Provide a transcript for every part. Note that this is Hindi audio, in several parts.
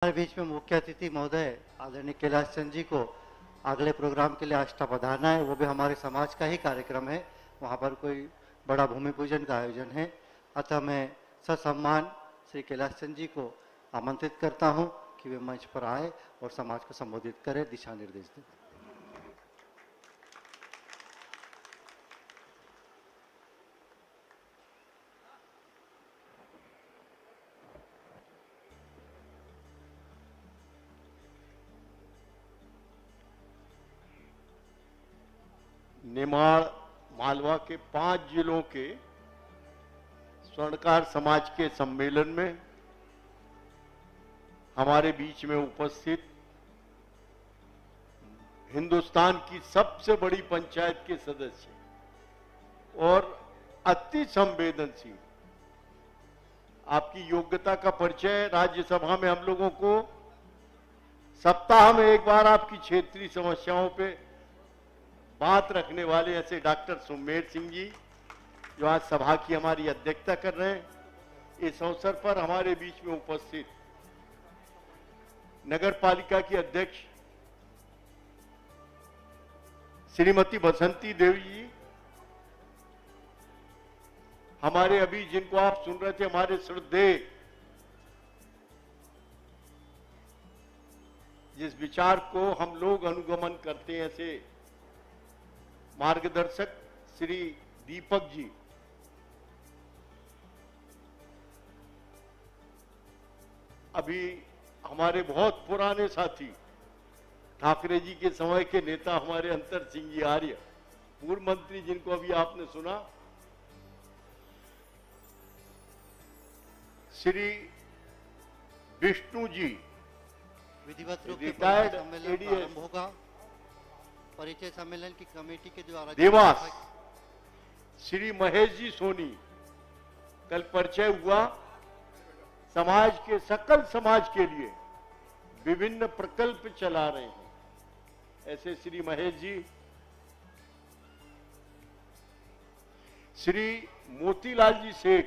हमारे बीच में मुख्य अतिथि महोदय आदरणीय कैलाश चंद जी को अगले प्रोग्राम के लिए आष्टा पधारना है। वो भी हमारे समाज का ही कार्यक्रम है, वहाँ पर कोई बड़ा भूमि पूजन का आयोजन है। अतः मैं ससम्मान श्री कैलाश चंद जी को आमंत्रित करता हूँ कि वे मंच पर आए और समाज को संबोधित करें, दिशा निर्देश दें। निमाड़ मालवा के 5 जिलों के स्वर्णकार समाज के सम्मेलन में हमारे बीच में उपस्थित हिंदुस्तान की सबसे बड़ी पंचायत के सदस्य और अति संवेदनशील, आपकी योग्यता का परिचय राज्यसभा में हम लोगों को सप्ताह में एक बार आपकी क्षेत्रीय समस्याओं पे बात रखने वाले ऐसे डॉक्टर सुमेर सिंह जी जो आज सभा की हमारी अध्यक्षता कर रहे हैं। इस अवसर पर हमारे बीच में उपस्थित नगर पालिका की अध्यक्ष श्रीमती बसंती देवी जी, हमारे अभी जिनको आप सुन रहे थे हमारे श्रद्धेय जिस विचार को हम लोग अनुगमन करते हैं ऐसे मार्गदर्शक श्री दीपक जी, अभी हमारे बहुत पुराने साथी ठाकरे जी के समय के नेता हमारे अंतर सिंह जी आर्य, पूर्व मंत्री जिनको अभी आपने सुना, श्री विष्णु जी विधिवत रूप से रिटायर्ड सम्मेलन प्रारंभ होगा। परिचय सम्मेलन की कमेटी के द्वारा देवास श्री महेश जी सोनी, कल परिचय हुआ, समाज के सकल समाज के लिए विभिन्न प्रकल्प चला रहे हैं ऐसे श्री महेश जी, श्री मोतीलाल जी सेठ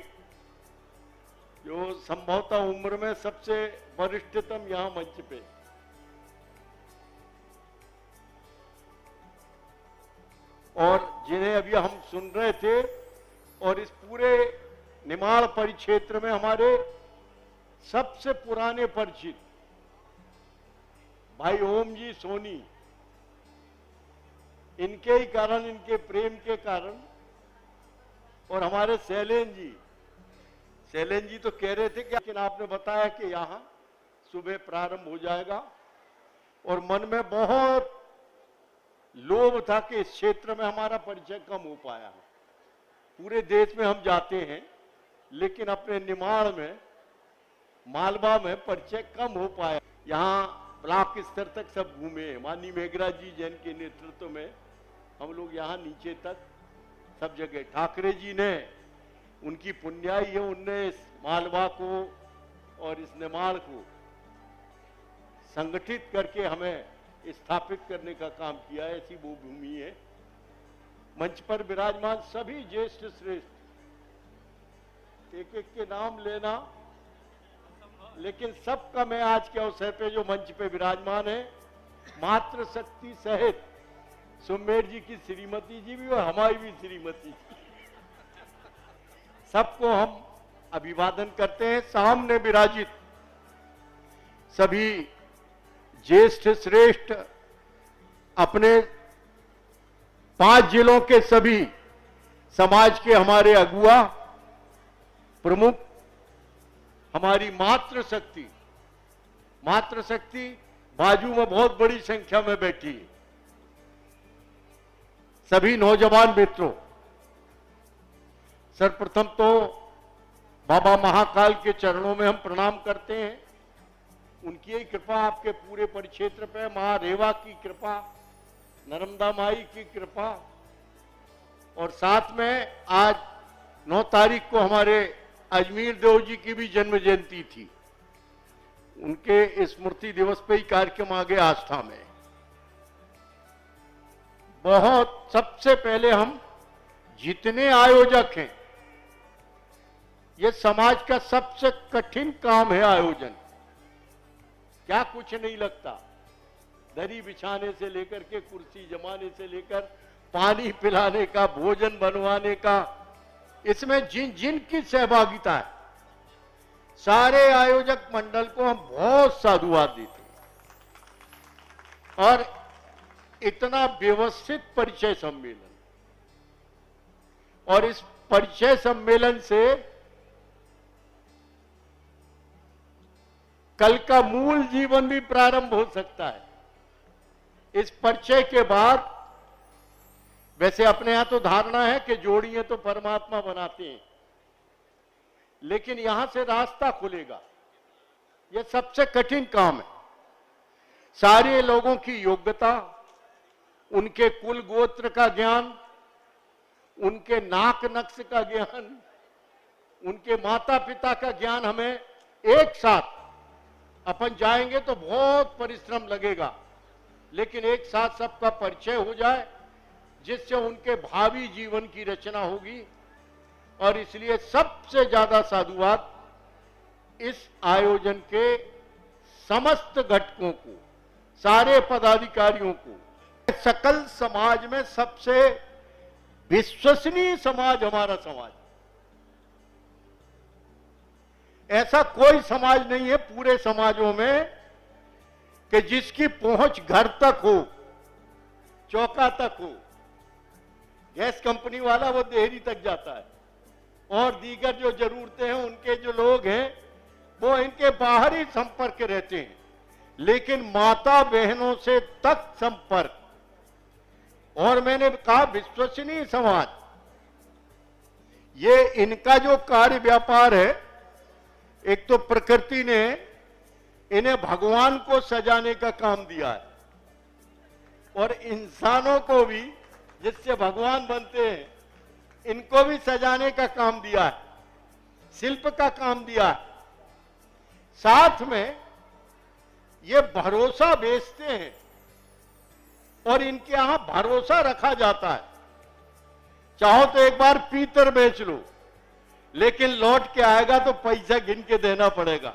जो संभवतः उम्र में सबसे वरिष्ठतम यहां मंच पे, और जिन्हें अभी हम सुन रहे थे, और इस पूरे निमाड़ परिक्षेत्र में हमारे सबसे पुराने परिचित भाई ओम जी सोनी, इनके ही कारण, इनके प्रेम के कारण, और हमारे शैलेन जी तो कह रहे थे कि लेकिन आपने बताया कि यहां सुबह प्रारंभ हो जाएगा, और मन में बहुत लोभ था कि इस क्षेत्र में हमारा परिचय कम हो पाया है। पूरे देश में हम जाते हैं लेकिन अपने निमाड़ में, मालवा में परिचय कम हो पाया। यहाँ ब्लॉक स्तर तक सब घूमे, माननीय मेघराज जी जैन के नेतृत्व में हम लोग यहाँ नीचे तक सब जगह, ठाकरे जी ने, उनकी पुण्याई है, उनने इस मालवा को और इस निमाड़ को संगठित करके हमें स्थापित करने का काम किया है। ऐसी वो भूमि है। मंच पर विराजमान सभी ज्येष्ठ श्रेष्ठ, एक एक के नाम लेना, लेकिन सबका मैं आज के अवसर पे जो मंच पे विराजमान है, मातृ शक्ति सहित सुमेर जी की श्रीमती जी भी और हमारी भी श्रीमती जी, सबको हम अभिवादन करते हैं। सामने विराजित सभी ज्येष्ठ श्रेष्ठ, अपने 5 जिलों के सभी समाज के हमारे अगुआ प्रमुख, हमारी मातृशक्ति बाजू में बहुत बड़ी संख्या में बैठी है, सभी नौजवान मित्रों, सर्वप्रथम तो बाबा महाकाल के चरणों में हम प्रणाम करते हैं। उनकी ही कृपा आपके पूरे परिक्षेत्र पे, मां रेवा की कृपा, नर्मदा माई की कृपा, और साथ में आज 9 तारीख को हमारे अजमेर देव जी की भी जन्म जयंती थी। उनके स्मृति दिवस पे ही कार्यक्रम आगे आस्था में बहुत, सबसे पहले हम जितने आयोजक हैं, ये समाज का सबसे कठिन काम है आयोजन। क्या कुछ नहीं लगता, दरी बिछाने से लेकर के कुर्सी जमाने से लेकर पानी पिलाने का, भोजन बनवाने का, इसमें जिन जिन की सहभागिता है, सारे आयोजक मंडल को हम बहुत साधुवाद देते हैं। और इतना व्यवस्थित परिचय सम्मेलन, और इस परिचय सम्मेलन से कल का मूल जीवन भी प्रारंभ हो सकता है। इस परिचय के बाद, वैसे अपने यहां तो धारणा है कि जोड़ियां तो परमात्मा बनाते हैं, लेकिन यहां से रास्ता खुलेगा। यह सबसे कठिन काम है। सारे लोगों की योग्यता, उनके कुल गोत्र का ज्ञान, उनके नाक नक्श का ज्ञान, उनके माता पिता का ज्ञान, हमें एक साथ, अपन जाएंगे तो बहुत परिश्रम लगेगा, लेकिन एक साथ सबका परिचय हो जाए, जिससे उनके भावी जीवन की रचना होगी। और इसलिए सबसे ज्यादा साधुवाद इस आयोजन के समस्त घटकों को, सारे पदाधिकारियों को। सकल समाज में सबसे विश्वसनीय समाज हमारा समाज। ऐसा कोई समाज नहीं है पूरे समाजों में कि जिसकी पहुंच घर तक हो, चौका तक हो। गैस कंपनी वाला वो देहरी तक जाता है, और दीगर जो जरूरतें हैं, उनके जो लोग हैं वो इनके बाहर ही संपर्क रहते हैं, लेकिन माता बहनों से तक संपर्क। और मैंने कहा विश्वसनीय समाज, ये इनका जो कार्य व्यापार है, एक तो प्रकृति ने इन्हें भगवान को सजाने का काम दिया है, और इंसानों को भी, जिससे भगवान बनते हैं, इनको भी सजाने का काम दिया है, शिल्प का काम दिया है। साथ में ये भरोसा बेचते हैं, और इनके यहां भरोसा रखा जाता है। चाहो तो एक बार पीतल बेच लो, लेकिन लौट के आएगा तो पैसा गिन के देना पड़ेगा।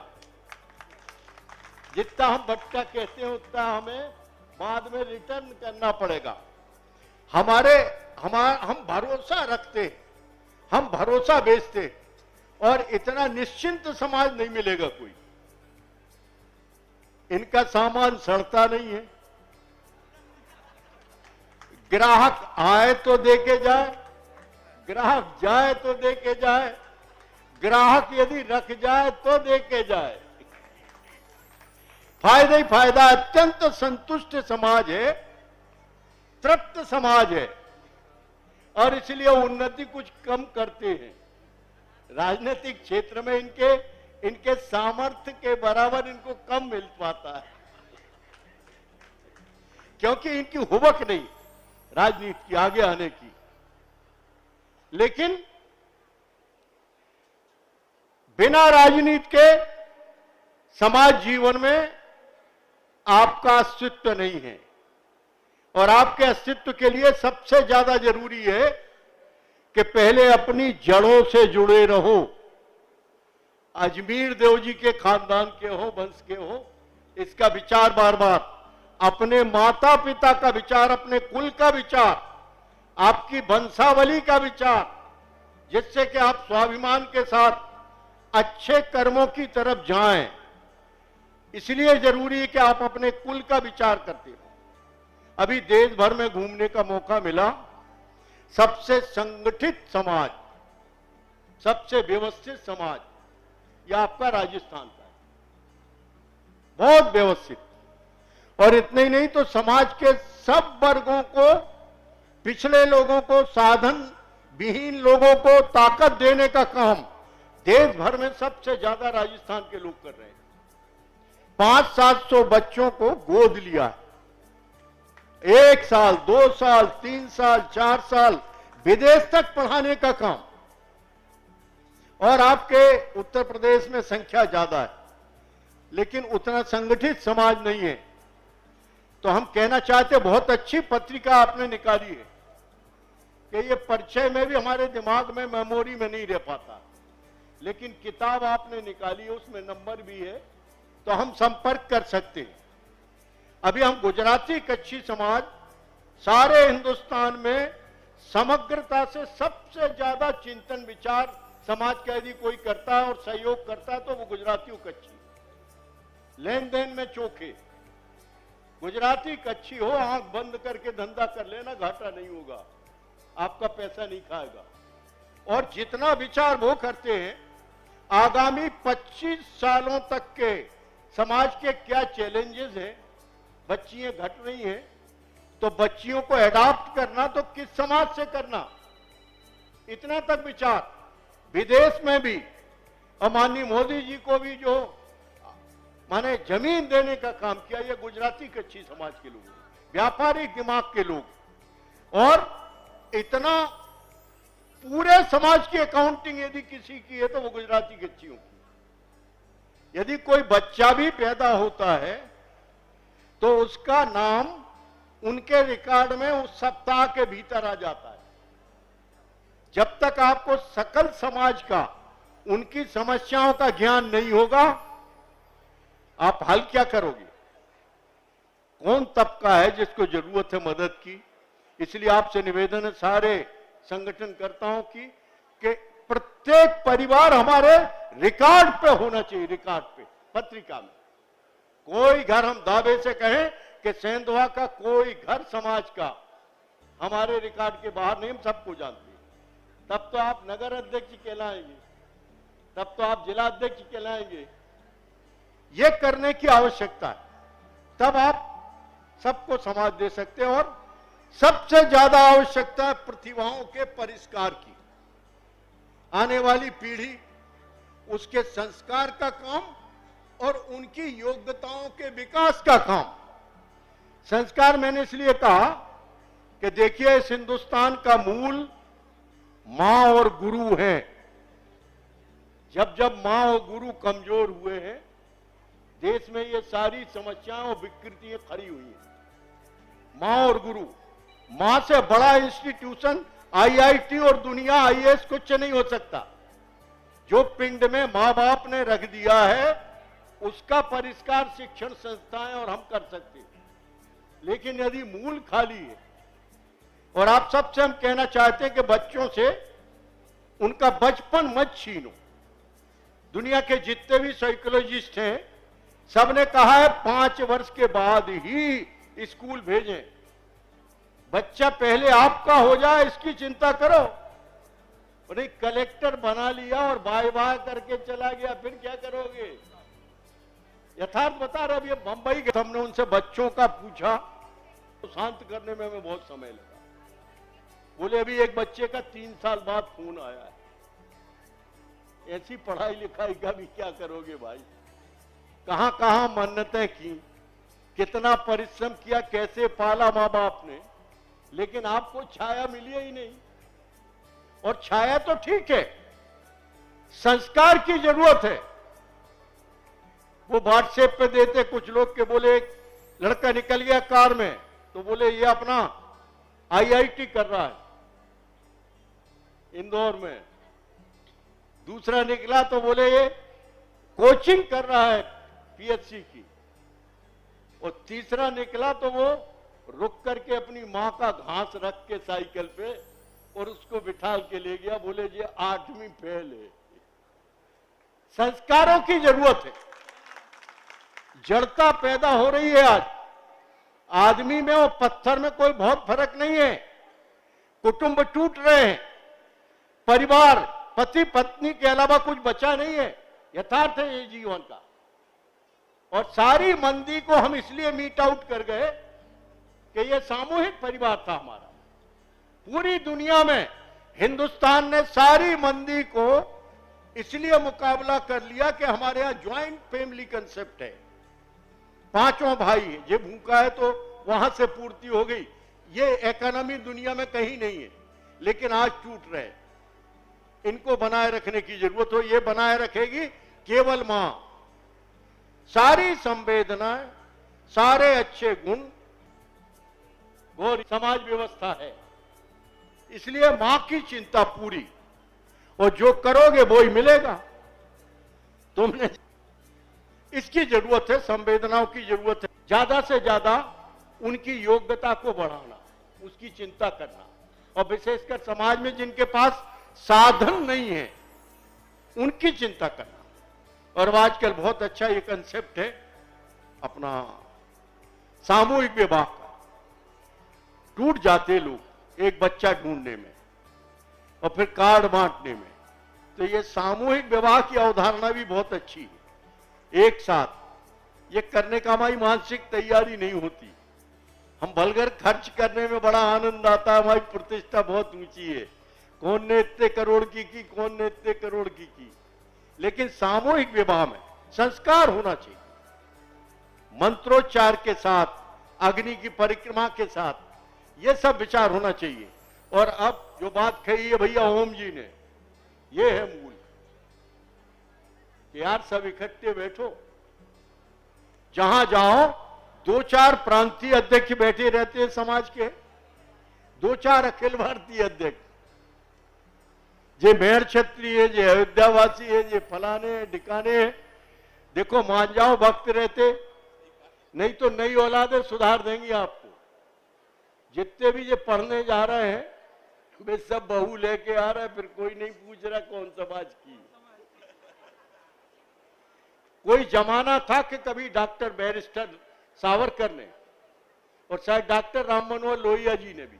जितना हम भटका कहते हैं, उतना हमें बाद में रिटर्न करना पड़ेगा। हम भरोसा रखते, हम भरोसा बेचते, और इतना निश्चिंत समाज नहीं मिलेगा कोई। इनका सामान सड़ता नहीं है, ग्राहक आए तो दे के जाए, ग्राहक जाए तो दे के जाए, ग्राहक यदि रख जाए तो दे के जाए। फायदा ही फायदा। अत्यंत संतुष्ट समाज है, तृप्त समाज है, और इसलिए उन्नति कुछ कम करते हैं। राजनीतिक क्षेत्र में इनके सामर्थ्य के बराबर इनको कम मिल पाता है, क्योंकि इनकी हुबक नहीं राजनीति की आगे आने की। लेकिन बिना राजनीति के समाज जीवन में आपका अस्तित्व नहीं है, और आपके अस्तित्व के लिए सबसे ज्यादा जरूरी है कि पहले अपनी जड़ों से जुड़े रहो। अजमेर देव जी के खानदान के हो, वंश के हो, इसका विचार बार बार, अपने माता पिता का विचार, अपने कुल का विचार, आपकी वंशावली का विचार, जिससे कि आप स्वाभिमान के साथ अच्छे कर्मों की तरफ जाएं। इसलिए जरूरी है कि आप अपने कुल का विचार करते हो। अभी देश भर में घूमने का मौका मिला। सबसे संगठित समाज, सबसे व्यवस्थित समाज, यह आपका राजस्थान का है, बहुत व्यवस्थित। और इतने ही नहीं तो समाज के सब वर्गों को, पिछड़े लोगों को, साधन विहीन लोगों को ताकत देने का काम देश भर में सबसे ज्यादा राजस्थान के लोग कर रहे हैं। 500-700 बच्चों को गोद लिया है। 1 साल, 2 साल, 3 साल, 4 साल विदेश तक पढ़ाने का काम। और आपके उत्तर प्रदेश में संख्या ज्यादा है, लेकिन उतना संगठित समाज नहीं है। तो हम कहना चाहते, बहुत अच्छी पत्रिका आपने निकाली है कि ये परिचय में भी हमारे दिमाग में, मेमोरी में नहीं रह पाता, लेकिन किताब आपने निकाली है, उसमें नंबर भी है, तो हम संपर्क कर सकते हैं। अभी हम गुजराती कच्छी समाज सारे हिंदुस्तान में समग्रता से सबसे ज्यादा चिंतन विचार समाज का यदि कोई करता है और सहयोग करता है तो वो गुजराती कच्छी, लेन देन में चोखे। गुजराती कच्छी हो, आंख बंद करके धंधा कर लेना, घाटा नहीं होगा, आपका पैसा नहीं खाएगा। और जितना विचार वो करते हैं, आगामी 25 सालों तक के समाज के क्या चैलेंजेस हैं, बच्चियां घट रही हैं, तो बच्चियों को एडॉप्ट करना तो किस समाज से करना, इतना तक विचार। विदेश में भी, और माननीय मोदी जी को भी जो माने जमीन देने का काम किया, ये गुजराती कच्छी समाज के लोग, व्यापारिक दिमाग के लोग, और इतना पूरे समाज की अकाउंटिंग यदि किसी की है तो वो गुजराती कच्छियों की। यदि कोई बच्चा भी पैदा होता है तो उसका नाम उनके रिकॉर्ड में उस सप्ताह के भीतर आ जाता है। जब तक आपको सकल समाज का, उनकी समस्याओं का ज्ञान नहीं होगा, आप हल क्या करोगे? कौन तबका है जिसको जरूरत है मदद की? इसलिए आपसे निवेदन है सारे संगठनकर्ताओं की कि प्रत्येक परिवार हमारे रिकॉर्ड पे होना चाहिए, रिकॉर्ड पे, पत्रिका में। कोई घर हम दावे से कहें कि सेंधवा का कोई घर समाज का हमारे रिकॉर्ड के बाहर नहीं, हम सबको जानते हैं। तब तो आप नगर अध्यक्ष कहलाएंगे, तब तो आप जिला अध्यक्ष कहलाएंगे। ये करने की आवश्यकता है, तब आप सबको समाज दे सकते हैं। और सबसे ज्यादा आवश्यकता है प्रतिभाओं के परिष्कार की। आने वाली पीढ़ी, उसके संस्कार का काम और उनकी योग्यताओं के विकास का काम। संस्कार मैंने इसलिए कहा कि देखिए, इस हिंदुस्तान का मूल मां और गुरु है। जब जब मां और गुरु कमजोर हुए हैं, देश में ये सारी समस्याएं और विकृतियां खड़ी हुई हैं। मां और गुरु, मां से बड़ा इंस्टीट्यूशन आईआईटी और दुनिया आईएएस कुछ नहीं हो सकता। जो पिंड में मां बाप ने रख दिया है, उसका परिष्कार शिक्षण संस्थाएं और हम कर सकते हैं। लेकिन यदि मूल खाली है, और आप सबसे हम कहना चाहते हैं कि बच्चों से उनका बचपन मत छीनो। दुनिया के जितने भी साइकोलॉजिस्ट हैं, सबने कहा है 5 वर्ष के बाद ही स्कूल भेजें। बच्चा पहले आपका हो जाए, इसकी चिंता करो। नहीं, कलेक्टर बना लिया और बाय बाय करके चला गया, फिर क्या करोगे? यथार्थ बता रहे। अभी बंबई गए, हमने उनसे बच्चों का पूछा, तो शांत करने में हमें बहुत समय लगा। बोले अभी एक बच्चे का 3 साल बाद फोन आया है। ऐसी पढ़ाई लिखाई का भी क्या करोगे भाई? कहां कहां मन्नतें की, कितना परिश्रम किया, कैसे पाला मां बाप ने, लेकिन आपको छाया मिली ही नहीं। और छाया तो ठीक है, संस्कार की जरूरत है। वो व्हाट्सएप पे देते कुछ लोग के, बोले एक लड़का निकल गया कार में, तो बोले ये अपना आईआईटी कर रहा है इंदौर में। दूसरा निकला तो बोले ये कोचिंग कर रहा है पीएचसी की। और तीसरा निकला तो वो रुक करके अपनी मां का घास रख के साइकिल पे और उसको बिठा के ले गया, बोले ये 8वीं फेल है। संस्कारों की जरूरत है। जड़ता पैदा हो रही है आज आदमी में और पत्थर में कोई बहुत फर्क नहीं है। कुटुंब टूट रहे हैं, परिवार, पति पत्नी के अलावा कुछ बचा नहीं है। यथार्थ है ये जीवन का। और सारी मंदी को हम इसलिए मीट आउट कर गए कि ये सामूहिक परिवार था हमारा। पूरी दुनिया में हिंदुस्तान ने सारी मंदी को इसलिए मुकाबला कर लिया कि हमारे यहां ज्वाइंट फैमिली कंसेप्ट है। 5 भाई है, ये भूखा है तो वहां से पूर्ति हो गई। ये इकोनॉमी दुनिया में कहीं नहीं है, लेकिन आज टूट रहे। इनको बनाए रखने की जरूरत हो। ये बनाए रखेगी केवल मां। सारी संवेदनाएं, सारे अच्छे गुण वो समाज व्यवस्था है। इसलिए मां की चिंता पूरी, और जो करोगे वो ही मिलेगा। तुमने इसकी जरूरत है, संवेदनाओं की जरूरत है। ज्यादा से ज्यादा उनकी योग्यता को बढ़ाना, उसकी चिंता करना, और विशेषकर समाज में जिनके पास साधन नहीं है उनकी चिंता करना। और आजकल बहुत अच्छा ये कंसेप्ट है अपना सामूहिक विवाह का। टूट जाते लोग एक बच्चा ढूंढने में और फिर कार्ड बांटने में, तो ये सामूहिक विवाह की अवधारणा भी बहुत अच्छी है। एक साथ ये करने का हमारी मानसिक तैयारी नहीं होती। हम बलगर खर्च करने में बड़ा आनंद आता है, हमारी प्रतिष्ठा बहुत ऊंची है, कौन ने इतने करोड़ की, कौन ने इतने करोड़ की। लेकिन सामूहिक विवाह में संस्कार होना चाहिए, मंत्रोच्चार के साथ, अग्नि की परिक्रमा के साथ, ये सब विचार होना चाहिए। और अब जो बात कही है भैया ओम जी ने, ये है मूल कि यार सब इकट्ठे बैठो। जहां जाओ 2-4 प्रांतीय अध्यक्ष बैठे रहते हैं समाज के, 2-4 अखिल भारतीय अध्यक्ष, जे मेहर क्षत्रिय है, जे अयोध्यावासी है, जे फलाने ढिकाने है। देखो मान जाओ, भक्त रहते, नहीं तो नई औलादें सुधार देंगी आपको। जितने भी ये पढ़ने जा रहे हैं वे सब बहू लेके आ रहे हैं, फिर कोई नहीं पूछ रहा कौन समाज की। कोई जमाना था कि कभी डॉक्टर बैरिस्टर सावरकर ने और शायद डॉक्टर राम मनोहर लोहिया जी ने भी,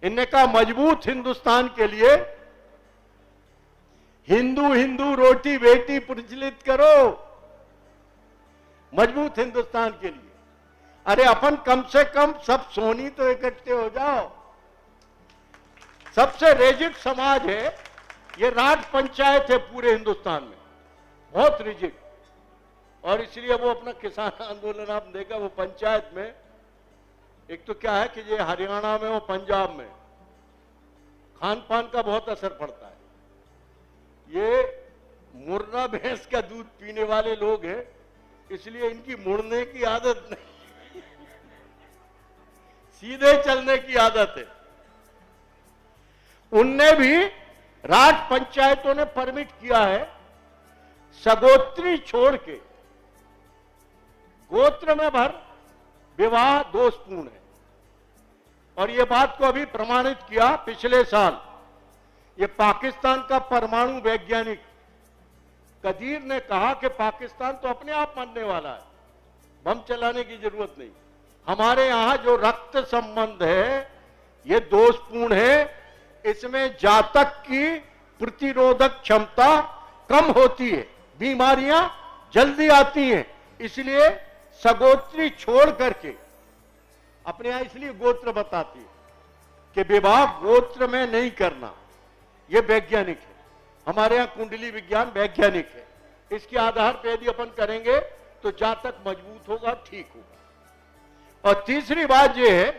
इनने कहा मजबूत हिंदुस्तान के लिए हिंदू हिंदू रोटी बेटी प्रचलित करो, मजबूत हिंदुस्तान के लिए। अरे अपन कम से कम सब सोनी तो इकट्ठे हो जाओ। सबसे रिजिड समाज है ये, राज पंचायत है पूरे हिंदुस्तान में, बहुत रिजिड। और इसलिए वो अपना किसान आंदोलन आप देखा, वो पंचायत में एक तो क्या है कि ये हरियाणा में और पंजाब में खान पान का बहुत असर पड़ता है। ये मुर्रा भैंस का दूध पीने वाले लोग हैं, इसलिए इनकी मुड़ने की आदत नहीं, सीधे चलने की आदत है। उनने भी राज पंचायतों ने परमिट किया है सगोत्री छोड़ के गोत्र में भर विवाह दोषपूर्ण है। और यह बात को अभी प्रमाणित किया पिछले साल, ये पाकिस्तान का परमाणु वैज्ञानिक कदीर ने कहा कि पाकिस्तान तो अपने आप मरने वाला है, बम चलाने की जरूरत नहीं। हमारे यहां जो रक्त संबंध है ये दोषपूर्ण है, इसमें जातक की प्रतिरोधक क्षमता कम होती है, बीमारियां जल्दी आती हैं। इसलिए सगोत्री छोड़ करके अपने यहां इसलिए गोत्र बताती है कि विवाह गोत्र में नहीं करना, यह वैज्ञानिक है। हमारे यहां कुंडली विज्ञान वैज्ञानिक है, इसके आधार पर यदि अपन करेंगे तो जातक मजबूत होगा, ठीक होगा। और तीसरी बात यह है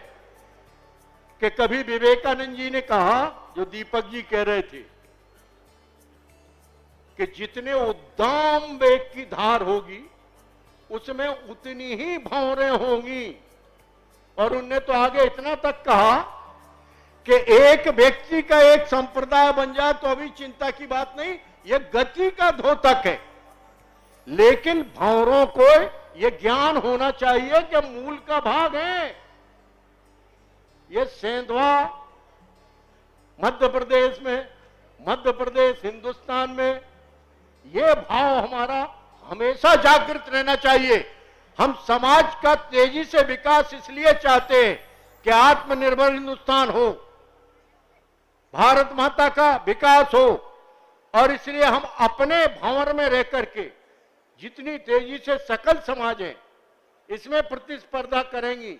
कि कभी विवेकानंद जी ने कहा, जो दीपक जी कह रहे थे, कि जितने उद्दाम वेग की धार होगी उसमें उतनी ही भंवरें होंगी। और उनने तो आगे इतना तक कहा कि एक व्यक्ति का एक संप्रदाय बन जाए तो अभी चिंता की बात नहीं, यह गति का द्योतक है। लेकिन भंवरों को यह ज्ञान होना चाहिए कि मूल का भाग है। ये सेंधवा मध्य प्रदेश में, मध्य प्रदेश हिंदुस्तान में, यह भाव हमारा हमेशा जागृत रहना चाहिए। हम समाज का तेजी से विकास इसलिए चाहते हैं कि आत्मनिर्भर हिंदुस्तान हो, भारत माता का विकास हो। और इसलिए हम अपने भंवर में रह करके जितनी तेजी से सकल समाजें इसमें प्रतिस्पर्धा करेंगी,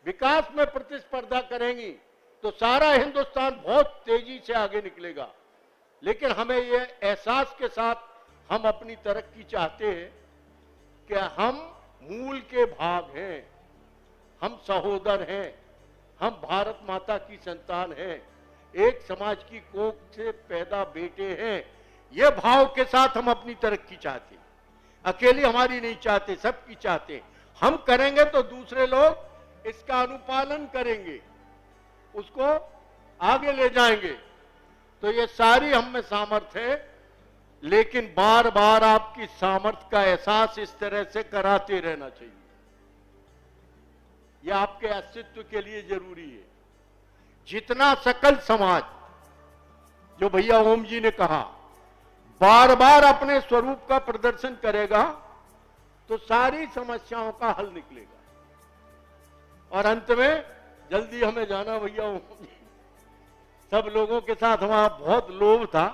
विकास में प्रतिस्पर्धा करेंगी, तो सारा हिंदुस्तान बहुत तेजी से आगे निकलेगा। लेकिन हमें यह एहसास के साथ हम अपनी तरक्की चाहते हैं कि हम मूल के भाग हैं, हम सहोदर हैं, हम भारत माता की संतान हैं, एक समाज की कोख से पैदा बेटे हैं। यह भाव के साथ हम अपनी तरक्की चाहते हैं। अकेली हमारी नहीं चाहते, सबकी चाहते। हम करेंगे तो दूसरे लोग इसका अनुपालन करेंगे, उसको आगे ले जाएंगे। तो ये सारी हम में सामर्थ्य है। लेकिन बार बार आपकी सामर्थ्य का एहसास इस तरह से कराते रहना चाहिए। यह आपके अस्तित्व के लिए जरूरी है। जितना सकल समाज, जो भैया ओम जी ने कहा, बार बार अपने स्वरूप का प्रदर्शन करेगा तो सारी समस्याओं का हल निकलेगा। और अंत में जल्दी हमें जाना भैया ओम जी, सब लोगों के साथ वहां बहुत लोभ था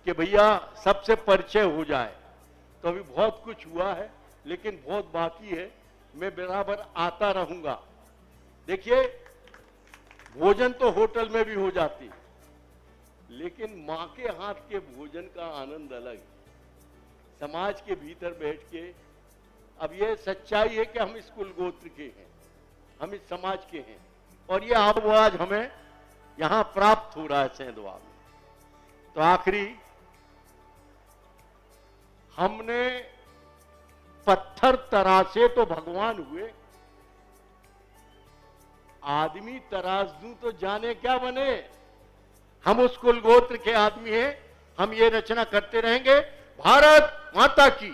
कि भैया सबसे परिचय हो जाए, तो अभी बहुत कुछ हुआ है लेकिन बहुत बाकी है। मैं बराबर आता रहूंगा। देखिए, भोजन तो होटल में भी हो जाती, लेकिन मां के हाथ के भोजन का आनंद अलग है। समाज के भीतर बैठ के, अब यह सच्चाई है कि हम इस कुल गोत्र के हैं, हम इस समाज के हैं, और ये आज हमें यहां प्राप्त हो रहा है सेंधवा में। तो आखिरी, हमने पत्थर तराशे तो भगवान हुए, आदमी तराश दूं तो जाने क्या बने। हम उस कुल गोत्र के आदमी हैं, हम ये रचना करते रहेंगे। भारत माता की।